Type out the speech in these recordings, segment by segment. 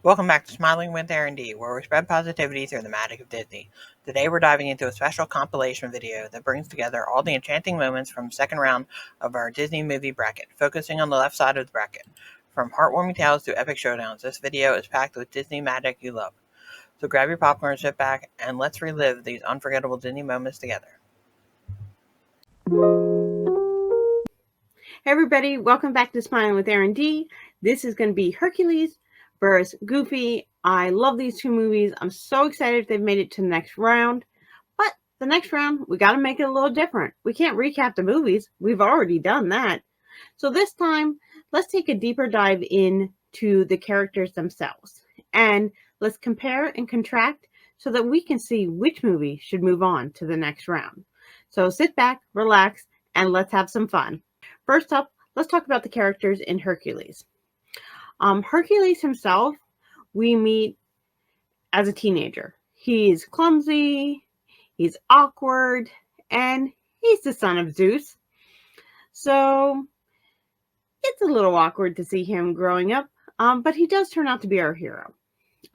Welcome back to Smiling with Erin D, where we spread positivity through the magic of Disney. Today we're diving into a special compilation video that brings together all the enchanting moments from the second round of our Disney movie bracket, focusing on the left side of the bracket. From heartwarming tales to epic showdowns, this video is packed with Disney magic you love. So grab your popcorn, sit back, and let's relive these unforgettable Disney moments together. Hey everybody, welcome back to Smiling with Erin D. This is going to be Hercules versus Goofy. I love these two movies. I'm so excited if they've made it to the next round. But the next round, we got to make it a little different. We can't recap the movies. We've already done that. So this time, let's take a deeper dive into the characters themselves. And let's compare and contract so that we can see which movie should move on to the next round. So sit back, relax, and let's have some fun. First up, let's talk about the characters in Hercules. Hercules himself, we meet as a teenager. He's clumsy, he's awkward, and he's the son of Zeus. So it's a little awkward to see him growing up, but he does turn out to be our hero.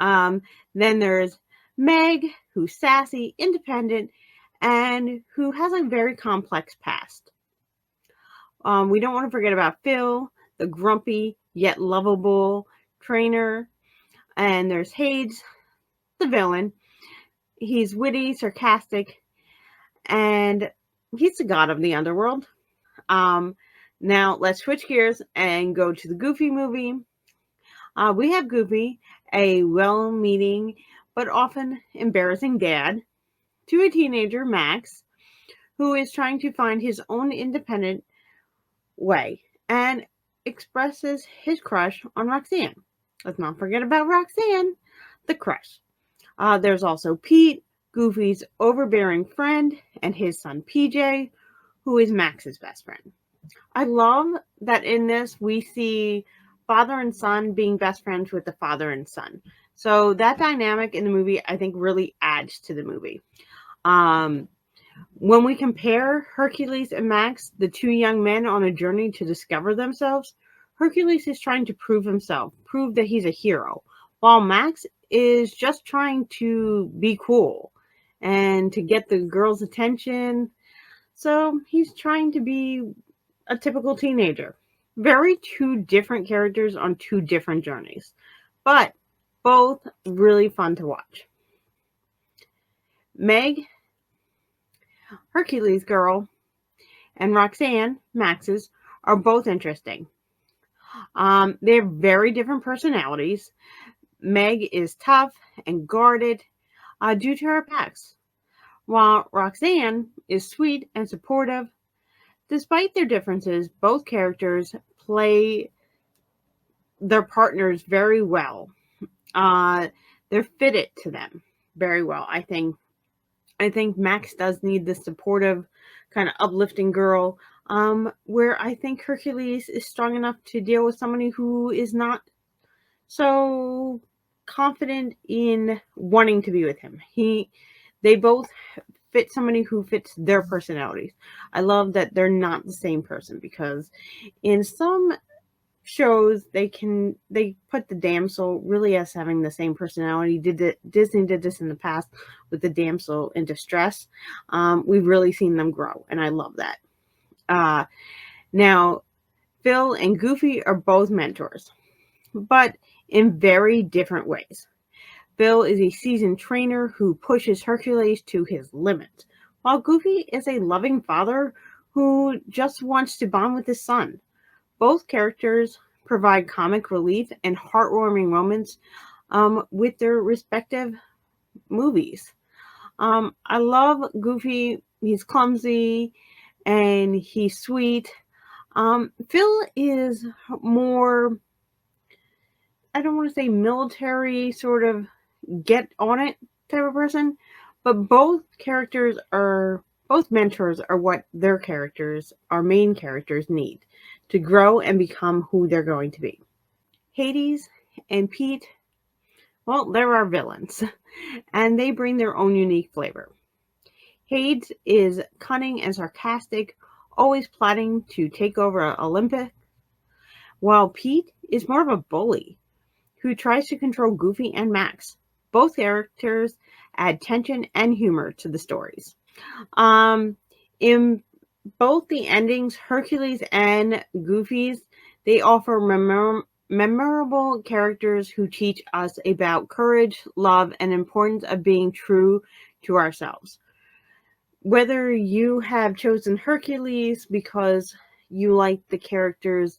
Then there's Meg, who's sassy, independent, and who has a very complex past. We don't want to forget about Phil, the grumpy yet lovable trainer. And there's Hades, the villain. He's witty, sarcastic, and he's the god of the underworld. Now let's switch gears and go to the Goofy movie. We have Goofy, a well-meaning but often embarrassing dad, to a teenager, Max, who is trying to find his own independent way and expresses his crush on Roxanne. Let's not forget about Roxanne, the crush. There's also Pete, Goofy's overbearing friend, and his son PJ, who is Max's best friend. I love that in this we see father and son being best friends with the father and son. So that dynamic in the movie, I think, really adds to the movie. When we compare Hercules and Max, the two young men on a journey to discover themselves, Hercules is trying to prove himself, prove that he's a hero, while Max is just trying to be cool and to get the girls' attention. So he's trying to be a typical teenager. Very two different characters on two different journeys, but both really fun to watch. Meg, Hercules' girl, and Roxanne, Max's, are both interesting. They have very different personalities. Meg is tough and guarded due to her past, while Roxanne is sweet and supportive. Despite their differences, both characters play their partners very well. They're fitted to them very well, I think. I think Max does need this supportive, kind of uplifting girl, where I think Hercules is strong enough to deal with somebody who is not so confident in wanting to be with him. They both fit somebody who fits their personalities. I love that they're not the same person, because in some shows they put the damsel really as having the same personality. Disney did this in the past with the damsel in distress. We've really seen them grow, and I love that. Now, Phil and Goofy are both mentors, but in very different ways. Phil is a seasoned trainer who pushes Hercules to his limit, while Goofy is a loving father who just wants to bond with his son. Both characters provide comic relief and heartwarming moments with their respective movies. I love Goofy. He's clumsy and he's sweet. Phil is more, I don't want to say military, sort of get on it type of person, but both mentors are what their characters, our main characters, need to grow and become who they're going to be. Hades and Pete, well, they're our villains, and they bring their own unique flavor. Hades is cunning and sarcastic, always plotting to take over Olympus, while Pete is more of a bully who tries to control Goofy and Max. Both characters add tension and humor to the stories. In both the endings, Hercules and Goofy's, they offer memorable characters who teach us about courage, love, and importance of being true to ourselves. Whether you have chosen Hercules because you like the characters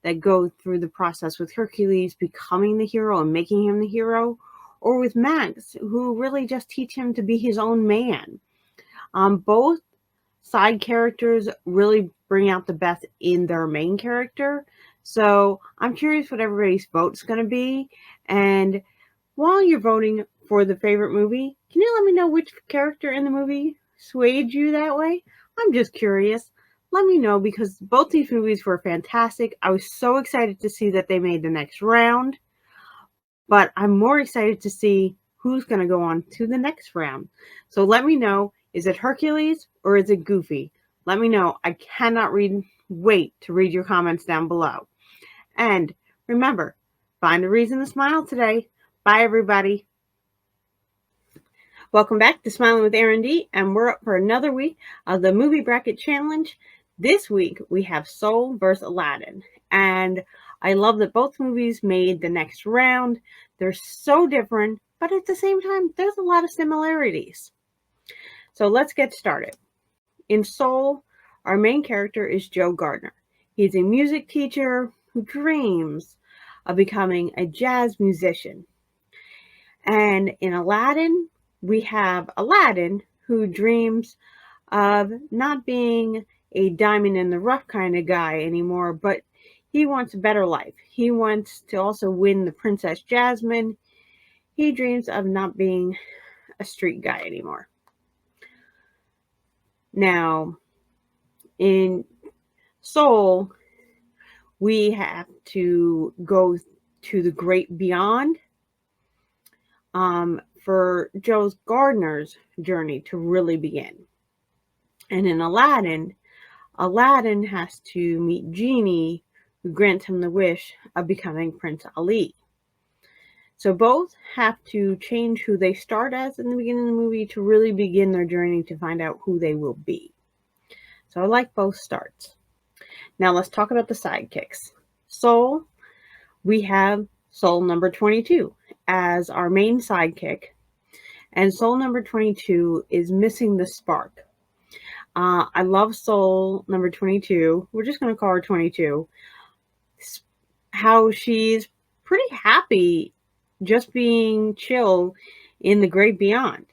that go through the process with Hercules becoming the hero and making him the hero, or with Max, who really just teach him to be his own man. Both side characters really bring out the best in their main character. So I'm curious what everybody's vote's going to be. And while you're voting for the favorite movie, can you let me know which character in the movie swayed you that way? I'm just curious. Let me know, because both these movies were fantastic. I was so excited to see that they made the next round, but I'm more excited to see who's going to go on to the next round. So let me know, is it Hercules or is it Goofy? Let me know. I cannot wait to read your comments down below. And remember, find a reason to smile today. Bye, everybody. Welcome back to Smiling with Erin D, and we're up for another week of the Movie Bracket Challenge. This week, we have Soul vs. Aladdin, and I love that both movies made the next round. They're so different, but at the same time, there's a lot of similarities. So let's get started. In Soul, our main character is Joe Gardner. He's a music teacher who dreams of becoming a jazz musician. And in Aladdin, we have Aladdin, who dreams of not being a diamond in the rough kind of guy anymore, but he wants a better life. He wants to also win the Princess Jasmine. He dreams of not being a street guy anymore. Now, in Soul, we have to go to the great beyond for Joe Gardner's journey to really begin. And in Aladdin, Aladdin has to meet Genie, who grants him the wish of becoming Prince Ali. So both have to change who they start as in the beginning of the movie to really begin their journey to find out who they will be. So I like both starts. Now let's talk about the sidekicks. Soul, we have Soul number 22 as our main sidekick. And Soul number 22 is missing the spark. I love Soul number 22. We're just going to call her 22. How she's pretty happy just being chill in the great beyond.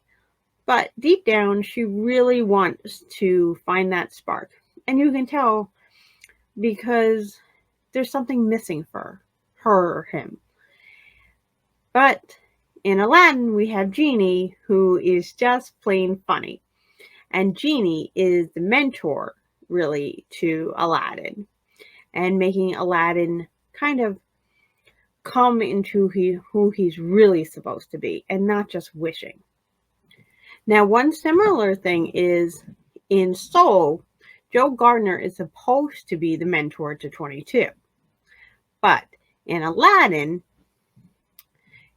But deep down, she really wants to find that spark. And you can tell because there's something missing for her or him. But in Aladdin, we have Genie, who is just plain funny. And Genie is the mentor, really, to Aladdin, and making Aladdin kind of come into who he's really supposed to be, and not just wishing. Now, one similar thing is in Soul, Joe Gardner is supposed to be the mentor to 22. But in Aladdin,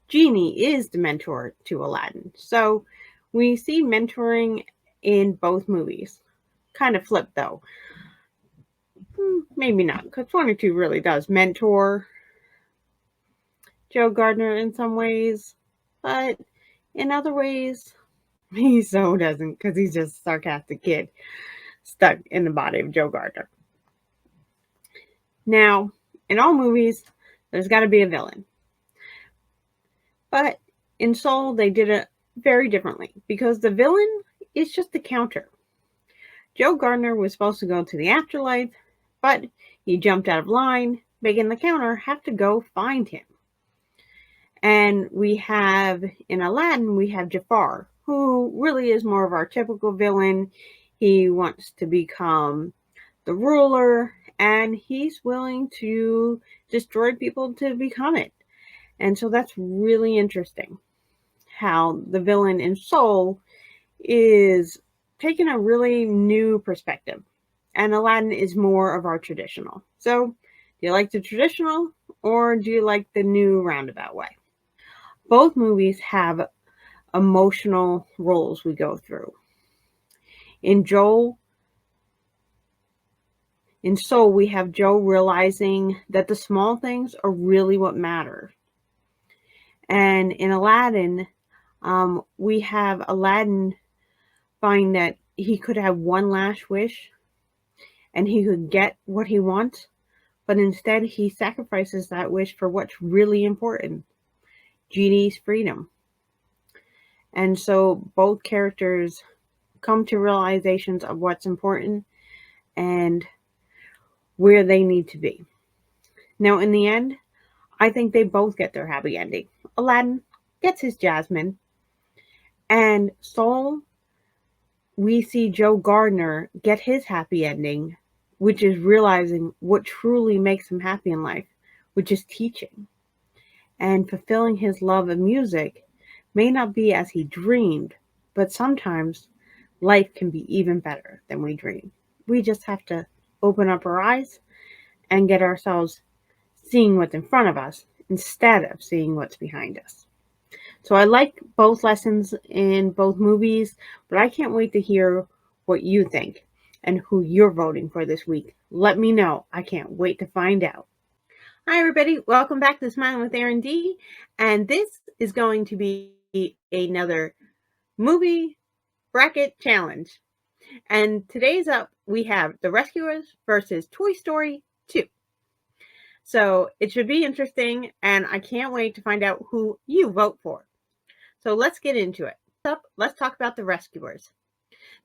Genie is the mentor to Aladdin. So we see mentoring in both movies. Kind of flipped though. Maybe not, because 22 really does mentor Joe Gardner in some ways, but in other ways, he so doesn't, because he's just a sarcastic kid stuck in the body of Joe Gardner. Now, in all movies, there's got to be a villain. But in Soul, they did it very differently, because the villain is just the counter. Joe Gardner was supposed to go to the afterlife, but he jumped out of line, making the counter have to go find him. And we have, in Aladdin, we have Jafar, who really is more of our typical villain. He wants to become the ruler, and he's willing to destroy people to become it. And so that's really interesting, how the villain in Soul is taking a really new perspective. And Aladdin is more of our traditional. So, do you like the traditional or do you like the new roundabout way? Both movies have emotional roles we go through. In Joel, in Soul, we have Joe realizing that the small things are really what matter. And in Aladdin, we have Aladdin find that he could have one last wish and he could get what he wants, but instead he sacrifices that wish for what's really important, Genie's freedom. And so both characters come to realizations of what's important and where they need to be. Now, in the end, I think they both get their happy ending. Aladdin gets his Jasmine, and Soul, we see Joe Gardner get his happy ending, which is realizing what truly makes him happy in life, which is teaching. And fulfilling his love of music may not be as he dreamed, but sometimes life can be even better than we dream. We just have to open up our eyes and get ourselves seeing what's in front of us instead of seeing what's behind us. So I like both lessons in both movies, but I can't wait to hear what you think and who you're voting for this week. Let me know. I can't wait to find out. Hi, everybody. Welcome back to Smiling with Erin D. And this is going to be another movie bracket challenge. And today's up, we have The Rescuers versus Toy Story 2. So it should be interesting, and I can't wait to find out who you vote for. So let's get into it. Let's talk about The Rescuers.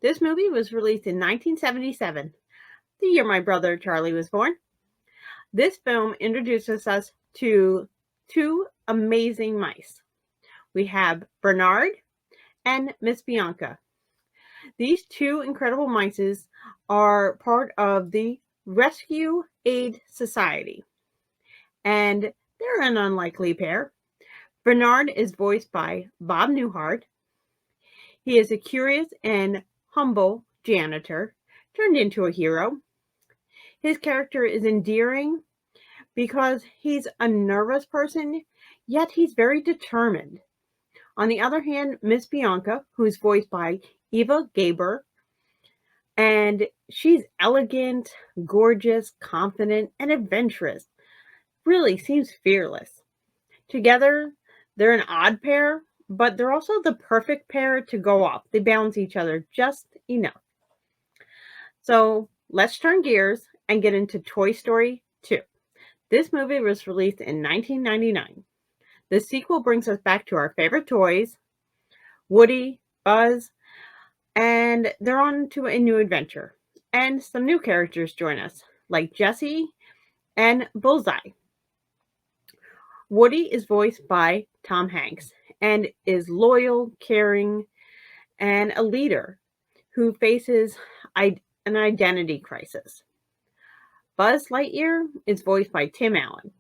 This movie was released in 1977, the year my brother Charlie was born. This film introduces us to two amazing mice. We have Bernard and Miss Bianca. These two incredible mice are part of the Rescue Aid Society, and they're an unlikely pair. Bernard is voiced by Bob Newhart. He is a curious and humble janitor turned into a hero. His character is endearing because he's a nervous person, yet he's very determined. On the other hand, Miss Bianca, who's voiced by Eva Gaber, and she's elegant, gorgeous, confident, and adventurous. Really seems fearless. Together, they're an odd pair, but they're also the perfect pair to go off. They balance each other just enough. So let's turn gears and get into Toy Story 2. This movie was released in 1999. The sequel brings us back to our favorite toys, Woody, Buzz, and they're on to a new adventure. And some new characters join us, like Jessie and Bullseye. Woody is voiced by Tom Hanks and is loyal, caring, and a leader who faces an identity crisis. Buzz Lightyear is voiced by Tim Allen.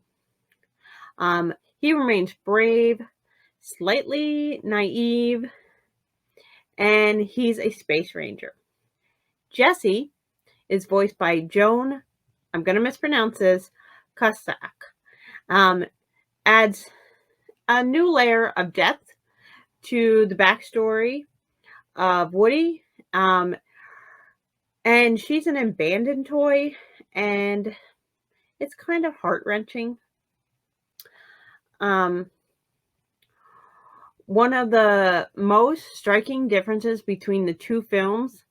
He remains brave, slightly naive, and he's a space ranger. Jessie is voiced by Joan, I'm going to mispronounce this, Cusack. Adds a new layer of depth to the backstory of Woody. And she's an abandoned toy, and it's kind of heart-wrenching. One of the most striking differences between the two films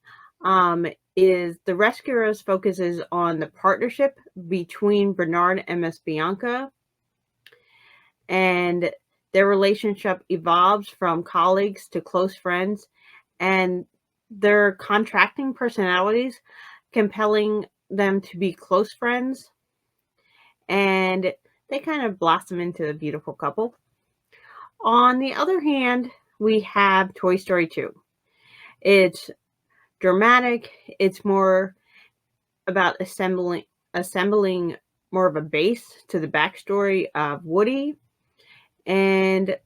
is The Rescuers focuses on the partnership between Bernard and Miss Bianca, and their relationship evolves from colleagues to close friends, and their contrasting personalities compelling them to be close friends, and they kind of blossom into a beautiful couple. On the other hand, we have Toy Story 2. It's dramatic. It's more about assembling more of a base to the backstory of Woody. And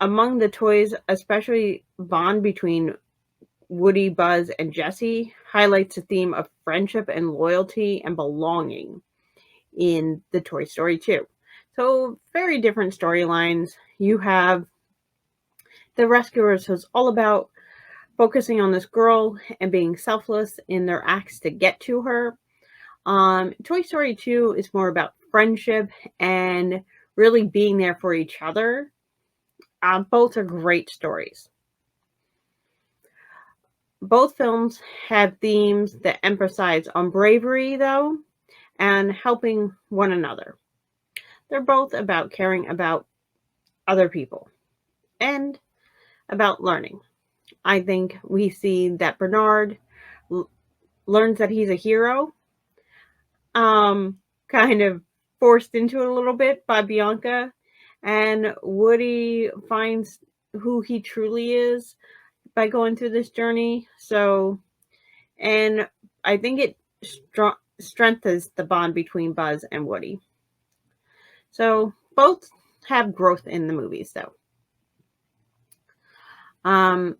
among the toys, especially bond between Woody, Buzz, and Jessie highlights the theme of friendship and loyalty and belonging. in the Toy Story 2. So, very different storylines. You have The Rescuers, who's all about focusing on this girl and being selfless in their acts to get to her. Toy Story 2 is more about friendship and really being there for each other. Both are great stories. Both films have themes that emphasize on bravery, though, and helping one another. They're both about caring about other people and about learning. I think we see that Bernard learns that he's a hero, kind of forced into it a little bit by Bianca, and Woody finds who he truly is by going through this journey. So, and I think it strengthens the bond between Buzz and Woody. So both have growth in the movies, though. Um,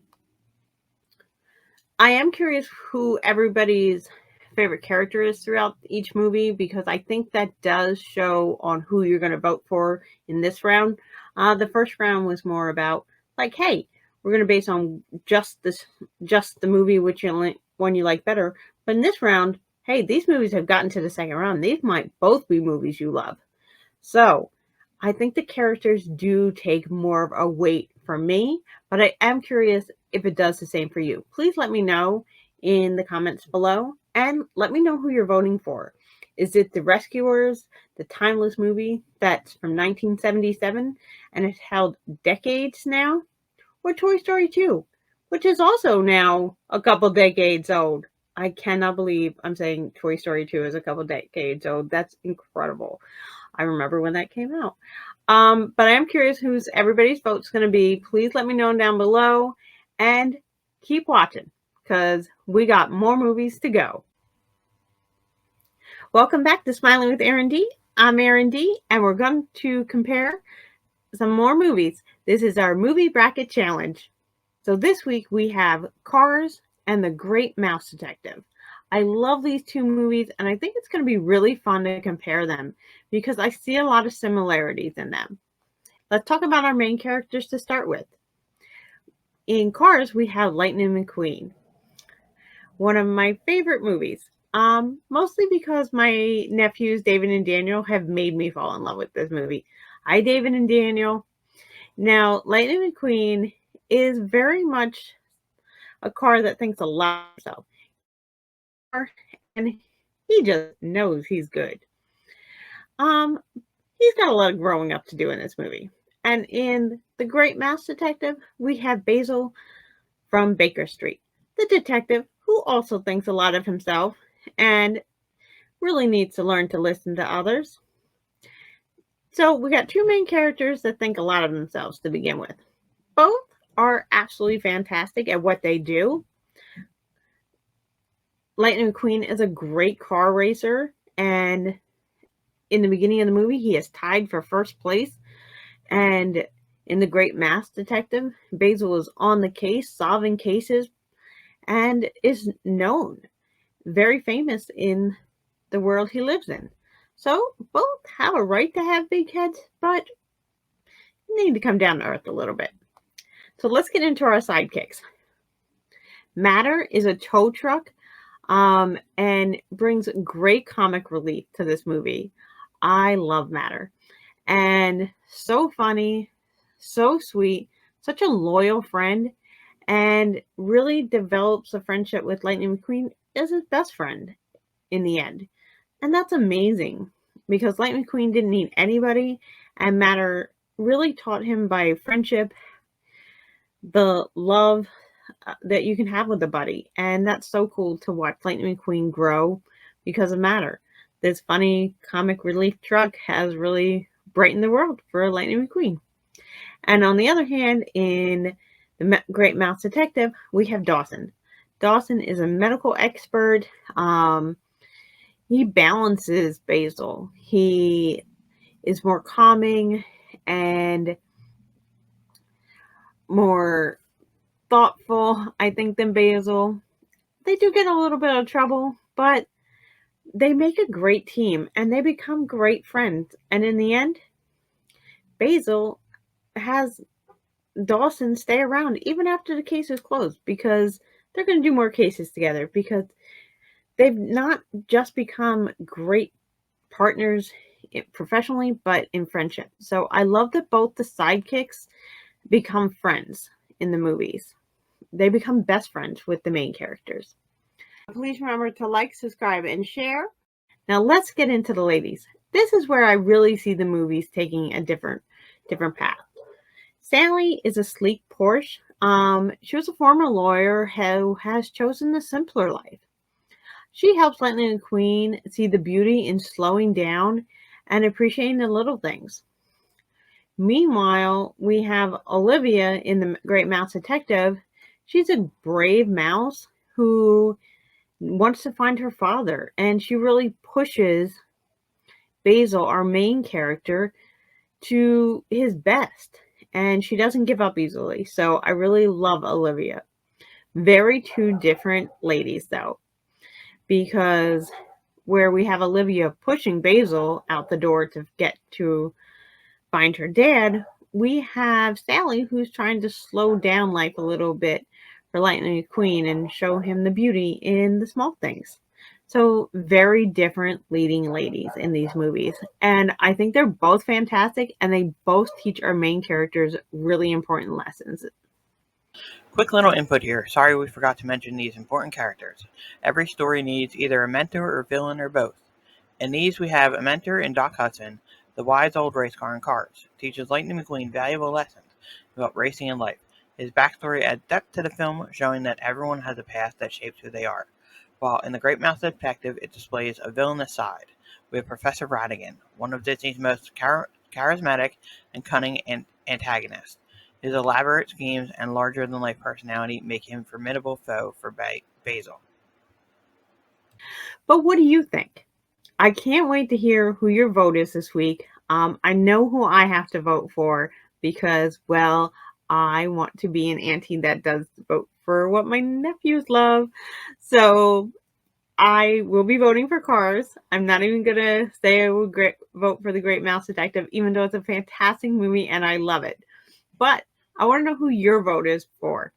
I am curious who everybody's favorite character is throughout each movie, because I think that does show on who you're going to vote for in this round. The first round was more about like, hey, we're going to base on just the movie which one you like better. But in this round, hey, these movies have gotten to the second round. These might both be movies you love. So I think the characters do take more of a weight for me, but I am curious if it does the same for you. Please let me know in the comments below, and let me know who you're voting for. Is it The Rescuers, the timeless movie that's from 1977 and it's held decades now, or Toy Story 2, which is also now a couple decades old? I cannot believe I'm saying Toy Story 2 is a couple decades old. That's incredible. I remember when that came out. But I am curious who's everybody's vote's going to be. Please let me know down below, and keep watching because we got more movies to go. Welcome back to Smiling with Erin D. I'm Erin D, and we're going to compare some more movies. This is our movie bracket challenge. So this week we have Cars and The Great Mouse Detective. I love these two movies, and I think it's going to be really fun to compare them because I see a lot of similarities in them. Let's talk about our main characters to start with. In Cars, we have Lightning McQueen, one of my favorite movies. Mostly because my nephews David and Daniel have made me fall in love with this movie. Hi, David and Daniel. Now, Lightning McQueen is very much a car that thinks a lot of himself. And he just knows he's good. He's got a lot of growing up to do in this movie. And in The Great Mouse Detective, we have Basil from Baker Street, the detective who also thinks a lot of himself and really needs to learn to listen to others. So we got two main characters that think a lot of themselves to begin with. Both are absolutely fantastic at what they do. Lightning McQueen is a great car racer, and in the beginning of the movie, he is tied for first place. And in The Great Mouse Detective, Basil is on the case, solving cases, and is known, very famous in the world he lives in. So both have a right to have big heads, but need to come down to earth a little bit. So let's get into our sidekicks. Matter is a tow truck and brings great comic relief to this movie. I love Matter. And so funny, so sweet, such a loyal friend, and really develops a friendship with Lightning McQueen as his best friend in the end. And that's amazing because Lightning McQueen didn't need anybody, and Matter really taught him by friendship the love that you can have with a buddy. And that's so cool to watch Lightning McQueen grow because of Matter. This funny comic relief truck has really brightened the world for Lightning McQueen. And on the other hand, in The Great Mouse Detective, we have Dawson. Dawson is a medical expert. He balances Basil. He is more calming and more thoughtful, I think, than Basil. They do get a little bit of trouble, but they make a great team and they become great friends. And in the end, Basil has Dawson stay around even after the case is closed because they're going to do more cases together because they've not just become great partners professionally, but in friendship. So I love that both the sidekicks become friends in the movies. They become best friends with the main characters. Please remember to like, subscribe, and share. Now let's get into the ladies. This is where I really see the movies taking a different path. Sally is a sleek Porsche. She was a former lawyer who has chosen the simpler life. She helps Lightning McQueen see the beauty in slowing down and appreciating the little things. Meanwhile, we have Olivia in The Great Mouse Detective. She's a brave mouse who wants to find her father, and she really pushes Basil, our main character, to his best, and she doesn't give up easily. So I really love Olivia. Very two different ladies, though, because where we have Olivia pushing Basil out the door to get to find her dad, we have Sally who's trying to slow down life a little bit for Lightning McQueen and show him the beauty in the small things. So very different leading ladies in these movies. And I think they're both fantastic and they both teach our main characters really important lessons. Quick little input here. Sorry we forgot to mention these important characters. Every story needs either a mentor or villain or both. In these we have a mentor in Doc Hudson, the wise old race car in Cars, teaches Lightning McQueen valuable lessons about racing and life. His backstory adds depth to the film, showing that everyone has a past that shapes who they are. While in The Great Mouse Detective, it displays a villainous side. We have Professor Ratigan, one of Disney's most charismatic and cunning antagonists. His elaborate schemes and larger-than-life personality make him a formidable foe for Basil. But what do you think? I can't wait to hear who your vote is this week. I know who I have to vote for because, well, I want to be an auntie that does vote for what my nephews love. So I will be voting for Cars. I'm not even going to say I will vote for The Great Mouse Detective, even though it's a fantastic movie and I love it. But I want to know who your vote is for.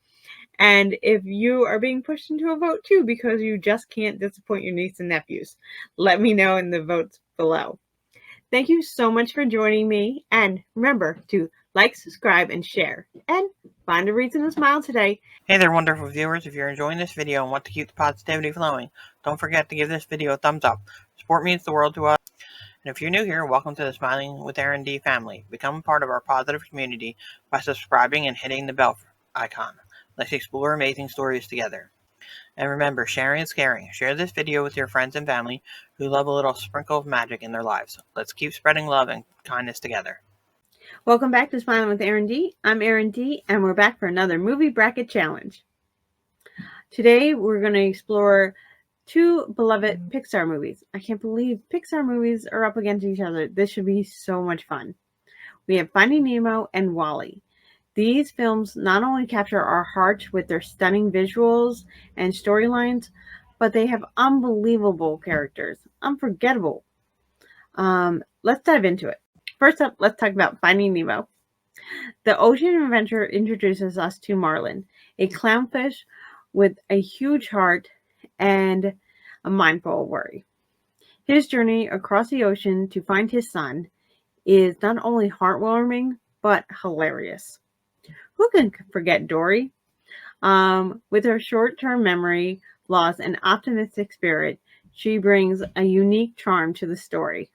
And if you are being pushed into a vote too because you just can't disappoint your niece and nephews, let me know in the votes below. Thank you so much for joining me. And remember to like, subscribe, and share. And find a reason to smile today. Hey there, wonderful viewers. If you're enjoying this video and want to keep the positivity flowing, don't forget to give this video a thumbs up. Support means the world to us. And if you're new here, welcome to the Smiling with Erin D family. Become part of our positive community by subscribing and hitting the bell icon. Let's explore amazing stories together. And remember, sharing is caring. Share this video with your friends and family who love a little sprinkle of magic in their lives. Let's keep spreading love and kindness together. Welcome back to Smiling with Erin D. I'm Erin D, and we're back for another movie bracket challenge. Today, we're going to explore two beloved Pixar movies. I can't believe Pixar movies are up against each other. This should be so much fun. We have Finding Nemo and WALL-E. These films not only capture our hearts with their stunning visuals and storylines, but they have unbelievable characters. Unforgettable. Let's dive into it. First up, let's talk about Finding Nemo. The ocean adventure introduces us to Marlin, a clownfish with a huge heart and a mind full of worry. His journey across the ocean to find his son is not only heartwarming, but hilarious. Who can forget Dory? With her short-term memory loss and optimistic spirit, she brings a unique charm to the story.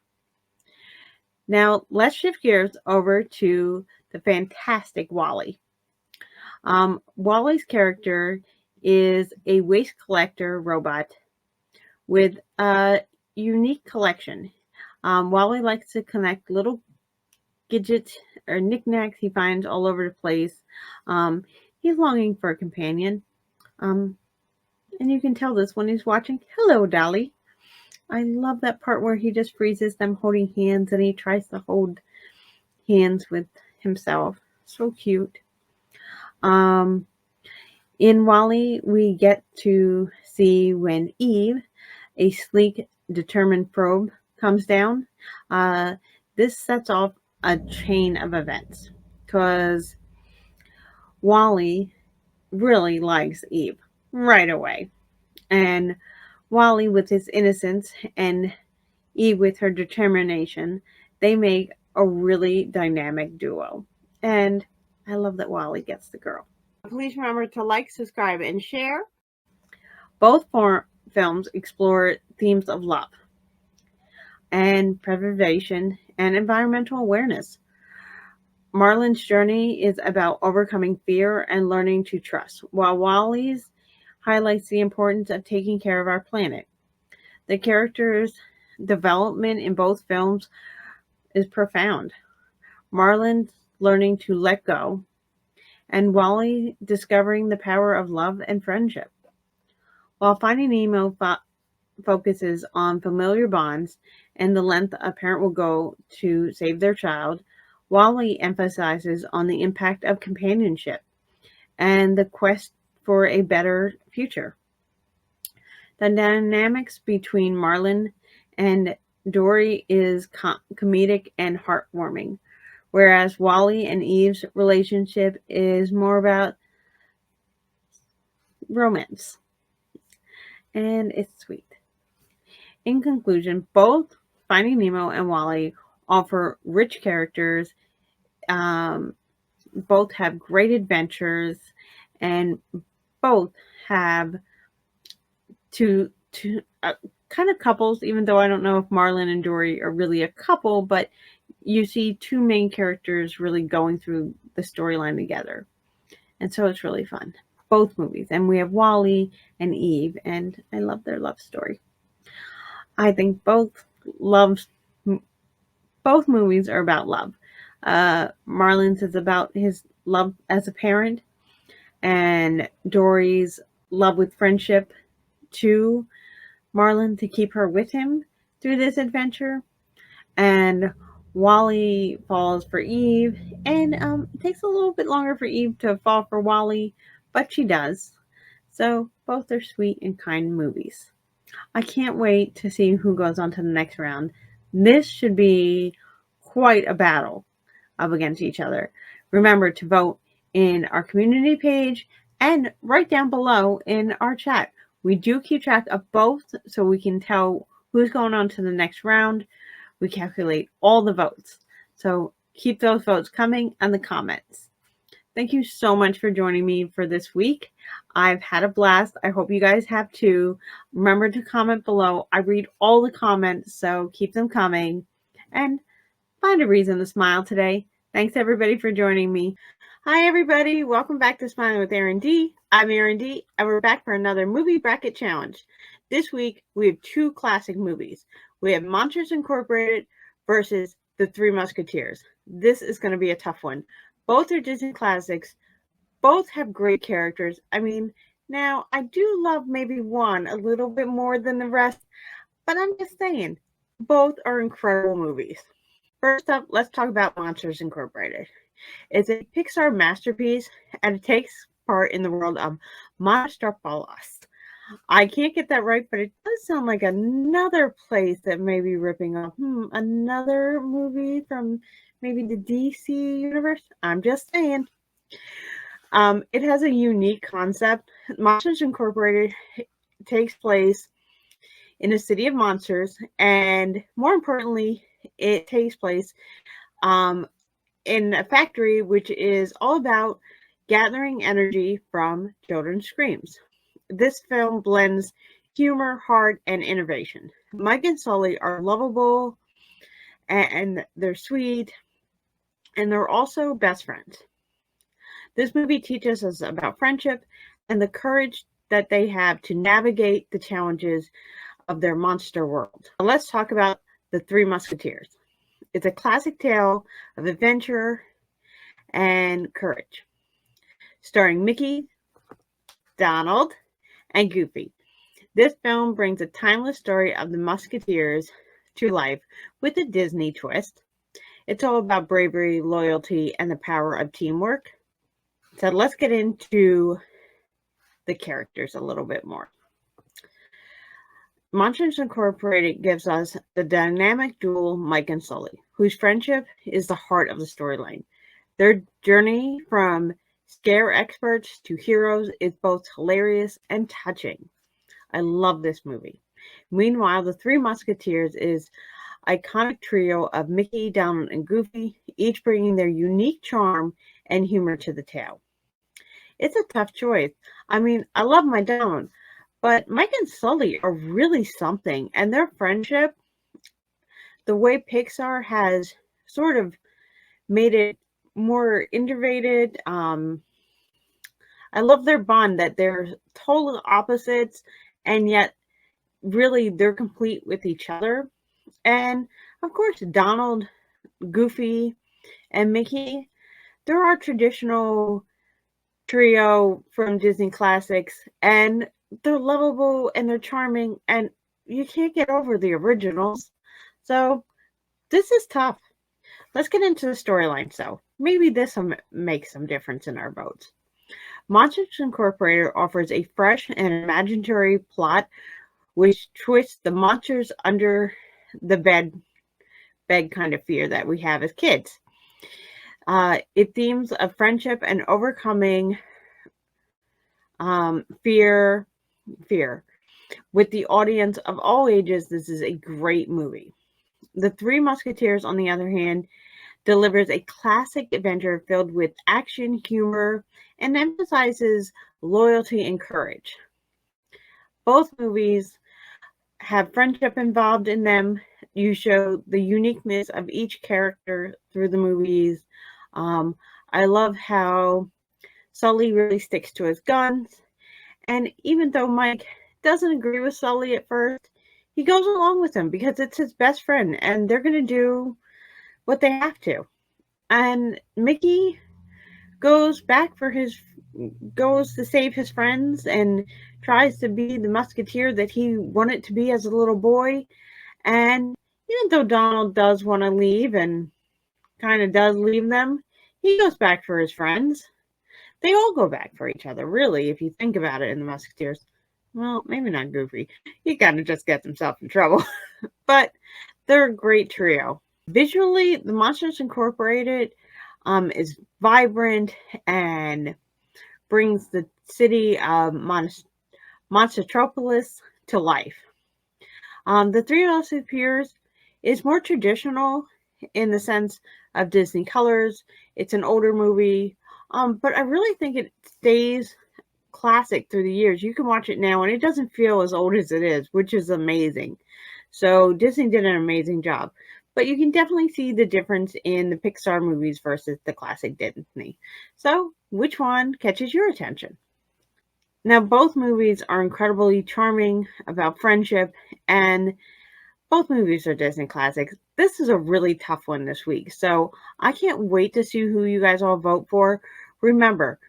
Now, let's shift gears over to the fantastic WALL-E. WALL-E's character is a waste collector robot with a unique collection. WALL-E likes to connect little gadgets or knickknacks he finds all over the place. He's longing for a companion. And you can tell this when he's watching Hello, Dolly. I love that part where he just freezes them holding hands and he tries to hold hands with himself. So cute. In WALL-E, we get to see when Eve, a sleek determined probe comes down, this sets off a chain of events because Wally really likes Eve right away. And Wally, with his innocence, and Eve, with her determination, they make a really dynamic duo. And I love that Wally gets the girl. Please remember to like, subscribe, and share. Both films explore themes of love and preservation and environmental awareness. Marlin's journey is about overcoming fear and learning to trust, while Wally's highlights the importance of taking care of our planet. The characters' development in both films is profound. Marlin's learning to let go, and Wally discovering the power of love and friendship. While Finding Nemo focuses on familiar bonds and the length a parent will go to save their child, Wally emphasizes on the impact of companionship and the quest for a better future. The dynamics between Marlin and Dory is comedic and heartwarming, whereas Wally and Eve's relationship is more about romance, and it's sweet. In conclusion, both Finding Nemo and Wally offer rich characters, both have great adventures, and both have two kind of couples, even though I don't know if Marlin and Dory are really a couple, but you see two main characters really going through the storyline together. And so it's really fun. Both movies. And we have Wally and Eve, and I love their love story. I think both movies are about love. Marlin's is about his love as a parent, and Dory's love with friendship to Marlin to keep her with him through this adventure. And Wally falls for Eve, and it takes a little bit longer for Eve to fall for Wally, but she does. So both are sweet and kind movies. I can't wait to see who goes on to the next round. This should be quite a battle up against each other. Remember to vote in our community page and right down below in our chat. We do keep track of both so we can tell who's going on to the next round. We calculate all the votes. So keep those votes coming in the comments. Thank you so much for joining me for this week. I've had a blast. I hope you guys have too. Remember to comment below. I read all the comments, so keep them coming. And find a reason to smile today. Thanks everybody for joining me. Hi everybody, welcome back to Smiling with Erin D. I'm Erin D, and we're back for another movie bracket challenge. This week we have two classic movies. We have Monsters Incorporated versus The Three Musketeers. This is going to be a tough one. Both are Disney classics. Both have great characters. I mean, now I do love maybe one a little bit more than the rest, but I'm just saying, both are incredible movies. First up, let's talk about Monsters Incorporated. It's a Pixar masterpiece, and it takes part in the world of Monsterpolis. I can't get that right, but it does sound like another place that may be ripping off another movie from maybe the DC universe. I'm just saying. It has a unique concept. Monsters Incorporated takes place in a city of monsters, and more importantly, it takes place in a factory which is all about gathering energy from children's screams. This film blends humor, heart, and innovation. Mike and Sully are lovable, and they're sweet, and they're also best friends. This movie teaches us about friendship and the courage that they have to navigate the challenges of their monster world. Now let's talk about The Three Musketeers. It's a classic tale of adventure and courage, starring Mickey, Donald, and Goofy. This film brings a timeless story of the Musketeers to life with a Disney twist. It's all about bravery, loyalty, and the power of teamwork. So let's get into the characters a little bit more. Monsters Incorporated gives us the dynamic duo Mike and Sully, whose friendship is the heart of the storyline. Their journey from scare experts to heroes is both hilarious and touching. I love this movie. Meanwhile, the Three Musketeers is iconic trio of Mickey, Donald, and Goofy, each bringing their unique charm and humor to the tale. It's a tough choice. I mean, I love my Donald, but Mike and Sully are really something, and their friendship, the way Pixar has sort of made it more innovated. I love their bond that they're total opposites, and yet really they're complete with each other. And of course, Donald, Goofy, and Mickey, they're our traditional trio from Disney classics, and they're lovable and they're charming, and you can't get over the originals. So this is tough. Let's get into the storyline. So maybe this will make some difference in our votes. Monsters Incorporated offers a fresh and imaginary plot which twists the monsters under the bed kind of fear that we have as kids. It themes of friendship and overcoming fear. With the audience of all ages, this is a great movie. The Three Musketeers, on the other hand, delivers a classic adventure filled with action, humor, and emphasizes loyalty and courage. Both movies have friendship involved in them. You show the uniqueness of each character through the movies. I love how Sully really sticks to his guns. And even though Mike doesn't agree with Sully at first, he goes along with him because it's his best friend and they're going to do what they have to. And Mickey goes to save his friends and tries to be the musketeer that he wanted to be as a little boy. And even though Donald does want to leave and kind of does leave them, he goes back for his friends. They all go back for each other, really, if you think about it in the Musketeers. Well, maybe not Goofy. He kind of just gets himself in trouble. But they're a great trio. Visually, the Monsters Incorporated is vibrant and brings the city of Monstropolis to life. The Three Musketeers is more traditional in the sense of Disney colors. It's an older movie, but I really think it stays classic through the years. You can watch it now and it doesn't feel as old as it is, which is amazing. So Disney did an amazing job. But you can definitely see the difference in the Pixar movies versus the classic Disney. So which one catches your attention? Now, both movies are incredibly charming about friendship, and both movies are Disney classics. This is a really tough one this week, so I can't wait to see who you guys all vote for. Remember,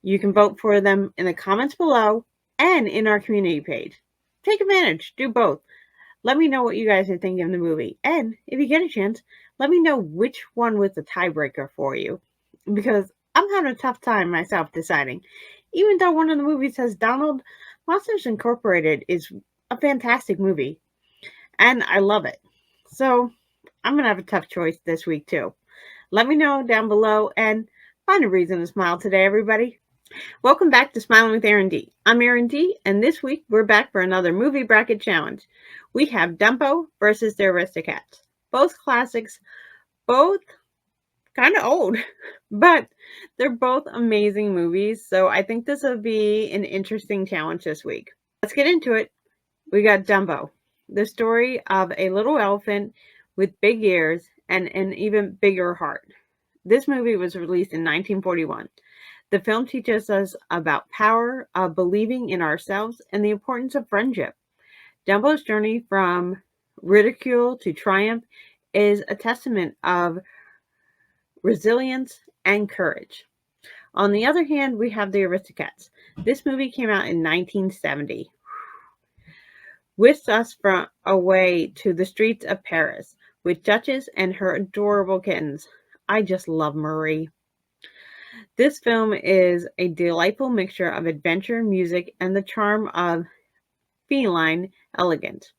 you can vote for them in the comments below and in our community page. Take advantage, do both. Let me know what you guys are thinking of the movie, and if you get a chance, let me know which one was the tiebreaker for you, because I'm having a tough time myself deciding. Even though one of the movies says Donald, Monsters Incorporated is a fantastic movie, and I love it. So I'm going to have a tough choice this week, too. Let me know down below, and find a reason to smile today, everybody. Welcome back to Smiling with Erin D. I'm Erin D, and this week we're back for another movie bracket challenge. We have Dumbo versus the Aristocats. Both classics, both kind of old, but they're both amazing movies, so I think this will be an interesting challenge this week. Let's get into it. We got Dumbo, the story of a little elephant with big ears and an even bigger heart. This movie was released in 1941. The film teaches us about power, of believing in ourselves, and the importance of friendship. Dumbo's journey from ridicule to triumph is a testament of resilience and courage. On the other hand, we have the Aristocats. This movie came out in 1970. Whisks us from away to the streets of Paris with Duchess and her adorable kittens. I just love Marie. This film is a delightful mixture of adventure, music, and the charm of feline elegant.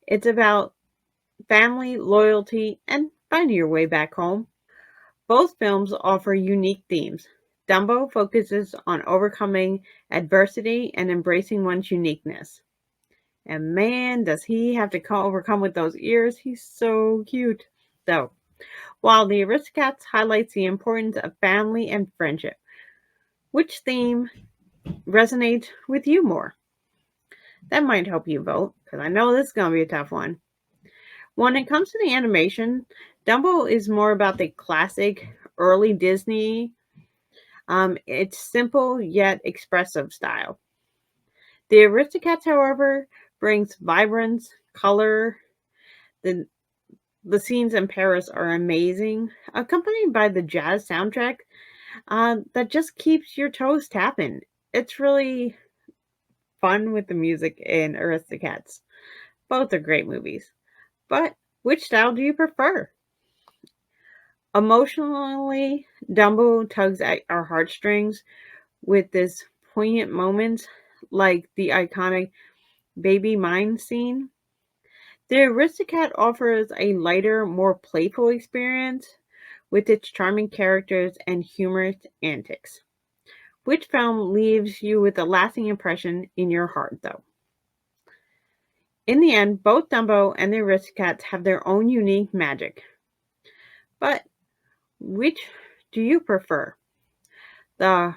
It's about family, loyalty, and finding your way back home. Both films offer unique themes. Dumbo focuses on overcoming adversity and embracing one's uniqueness. And man, does he have to overcome with those ears. He's so cute. Though, while the Aristocats highlights the importance of family and friendship. Which theme resonates with you more? That might help you vote, because I know this is going to be a tough one. When it comes to the animation, Dumbo is more about the classic early Disney. It's simple yet expressive style. The Aristocats, however, brings vibrance, color. The the scenes in Paris are amazing, accompanied by the jazz soundtrack that just keeps your toes tapping. It's really fun with the music in Aristocats. Both are great movies. But which style do you prefer? Emotionally, Dumbo tugs at our heartstrings with this poignant moments like the iconic baby mine scene. The Aristocat offers a lighter, more playful experience with its charming characters and humorous antics. Which film leaves you with a lasting impression in your heart, though? In the end, both Dumbo and the Aristocats have their own unique magic. But which do you prefer? The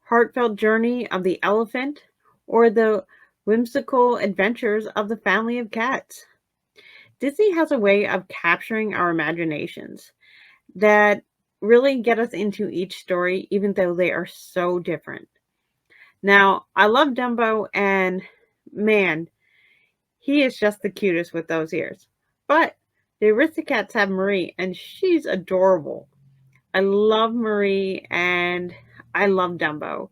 heartfelt journey of the elephant or the whimsical adventures of the family of cats? Disney has a way of capturing our imaginations that really get us into each story, even though they are so different. Now, I love Dumbo, and man, he is just the cutest with those ears. But the Aristocats have Marie, and she's adorable. I love Marie, and I love Dumbo.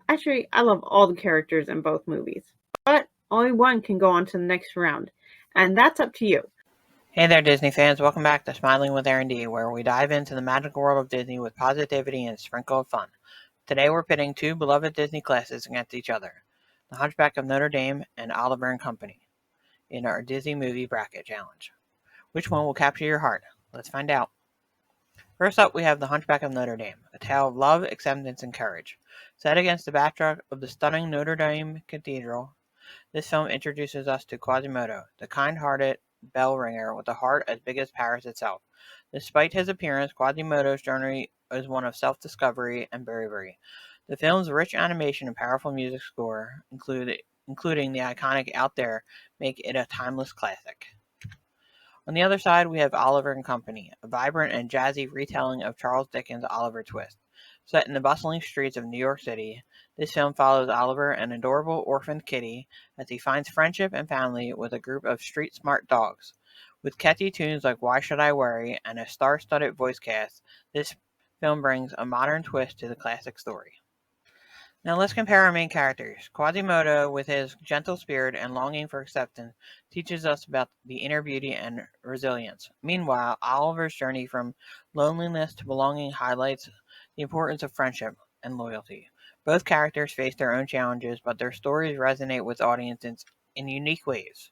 Actually, I love all the characters in both movies. But only one can go on to the next round, and that's up to you. Hey there, Disney fans. Welcome back to Smiling with Erin D, where we dive into the magical world of Disney with positivity and a sprinkle of fun. Today we're pitting two beloved Disney classics against each other, The Hunchback of Notre Dame and Oliver and Company, in our Disney Movie Bracket Challenge. Which one will capture your heart? Let's find out. First up, we have The Hunchback of Notre Dame, a tale of love, acceptance, and courage. Set against the backdrop of the stunning Notre Dame Cathedral, this film introduces us to Quasimodo, the kind-hearted bell ringer with a heart as big as Paris itself. Despite his appearance, Quasimodo's journey is one of self-discovery and bravery. The film's rich animation and powerful music score, including the iconic Out There, make it a timeless classic. On the other side, we have Oliver and Company, a vibrant and jazzy retelling of Charles Dickens' Oliver Twist. Set in the bustling streets of New York City, this film follows Oliver, an adorable orphaned kitty, as he finds friendship and family with a group of street-smart dogs. With catchy tunes like Why Should I Worry and a star-studded voice cast, this film brings a modern twist to the classic story. Now let's compare our main characters. Quasimodo, with his gentle spirit and longing for acceptance, teaches us about the inner beauty and resilience. Meanwhile, Oliver's journey from loneliness to belonging highlights the importance of friendship and loyalty. Both characters face their own challenges, but their stories resonate with audiences in unique ways.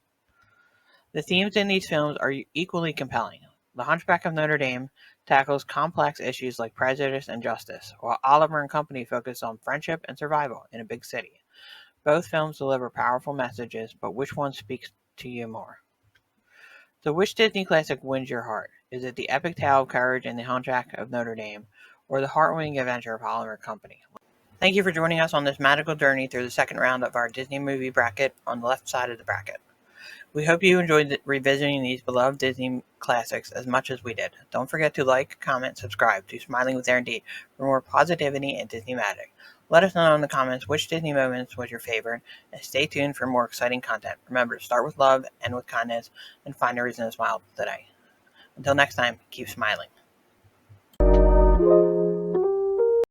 The themes in these films are equally compelling. The Hunchback of Notre Dame tackles complex issues like prejudice and justice, while Oliver and Company focus on friendship and survival in a big city. Both films deliver powerful messages, but which one speaks to you more? So which Disney classic wins your heart? Is it the epic tale of courage in The Hunchback of Notre Dame, or the heartwarming adventure of Oliver and Company? Thank you for joining us on this magical journey through the second round of our Disney movie bracket on the left side of the bracket. We hope you enjoyed revisiting these beloved Disney classics as much as we did. Don't forget to like, comment, subscribe to Smiling with Erin D for more positivity and Disney magic. Let us know in the comments which Disney moments was your favorite, and stay tuned for more exciting content. Remember to start with love, end with kindness, and find a reason to smile today. Until next time, keep smiling.